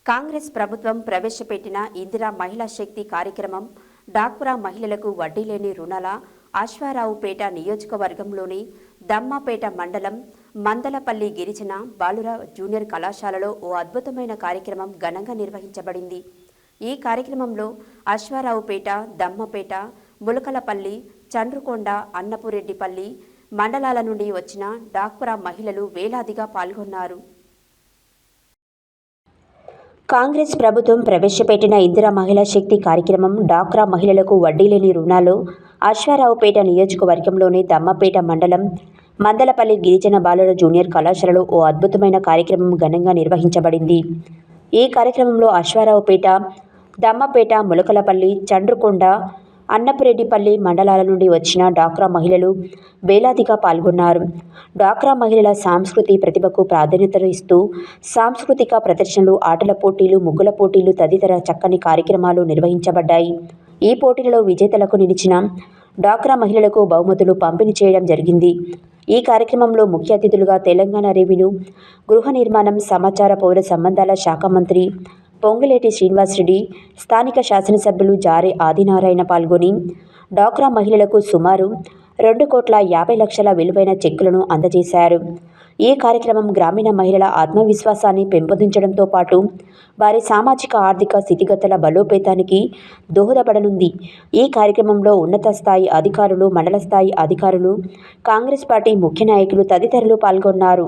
కాంగ్రెస్ ప్రభుత్వం ప్రవేశపెట్టిన ఇందిరా మహిళా శక్తి కార్యక్రమం డాక్రా మహిళలకు వడ్డీ లేని రుణాల అశ్వారావుపేట నియోజకవర్గంలోని దమ్మాపేట మండలం మందలపల్లి గిరిజన బాలుర జూనియర్ కళాశాలలో ఓ అద్భుతమైన కార్యక్రమం ఘనంగా నిర్వహించబడింది. ఈ కార్యక్రమంలో అశ్వారావుపేట, దమ్మపేట, ములకలపల్లి, చండ్రుకొండ, అన్నపురెడ్డిపల్లి మండలాల నుండి వచ్చిన డాక్రా మహిళలు వేలాదిగా పాల్గొన్నారు. కాంగ్రెస్ ప్రభుత్వం ప్రవేశపెట్టిన ఇందిరా మహిళా శక్తి కార్యక్రమం డాక్రా మహిళలకు వడ్డీ లేని రుణాలు అశ్వారావుపేట నియోజకవర్గంలోని దమ్మపేట మండలం మందలపల్లి గిరిజన బాలుర జూనియర్ కళాశాలలో ఓ అద్భుతమైన కార్యక్రమం ఘనంగా నిర్వహించబడింది. ఈ కార్యక్రమంలో అశ్వారావుపేట, దమ్మపేట, ములకలపల్లి, చండ్రుకొండ, అన్నపురెడ్డిపల్లి మండలాల నుండి వచ్చిన డాక్రా మహిళలు వేలాదిగా పాల్గొన్నారు. డాక్రా మహిళల సాంస్కృతి ప్రతిభకు ప్రాధాన్యతలు ఇస్తూ సాంస్కృతిక ప్రదర్శనలు, ఆటల పోటీలు, ముగ్గుల పోటీలు తదితర చక్కని కార్యక్రమాలు నిర్వహించబడ్డాయి. ఈ పోటీలలో విజేతలకు నిలిచిన డాక్రా మహిళలకు బహుమతులు పంపిణీ చేయడం జరిగింది. ఈ కార్యక్రమంలో ముఖ్య అతిథులుగా తెలంగాణ రెవెన్యూ, గృహ నిర్మాణం, సమాచార, పౌర సంబంధాల శాఖ మంత్రి పొంగులేటి శ్రీనివాసరెడ్డి, స్థానిక శాసనసభ్యులు జారే ఆదినారాయణ పాల్గొని డాక్రా మహిళలకు సుమారు 2,50,00,000 విలువైన చెక్కులను అందజేశారు. ఈ కార్యక్రమం గ్రామీణ మహిళల ఆత్మవిశ్వాసాన్ని పెంపొందించడంతో పాటు వారి సామాజిక, ఆర్థిక స్థితిగతుల బలోపేతానికి దోహదపడనుంది. ఈ కార్యక్రమంలో ఉన్నత స్థాయి అధికారులు, మండల స్థాయి అధికారులు, కాంగ్రెస్ పార్టీ ముఖ్య నాయకులు తదితరులు పాల్గొన్నారు.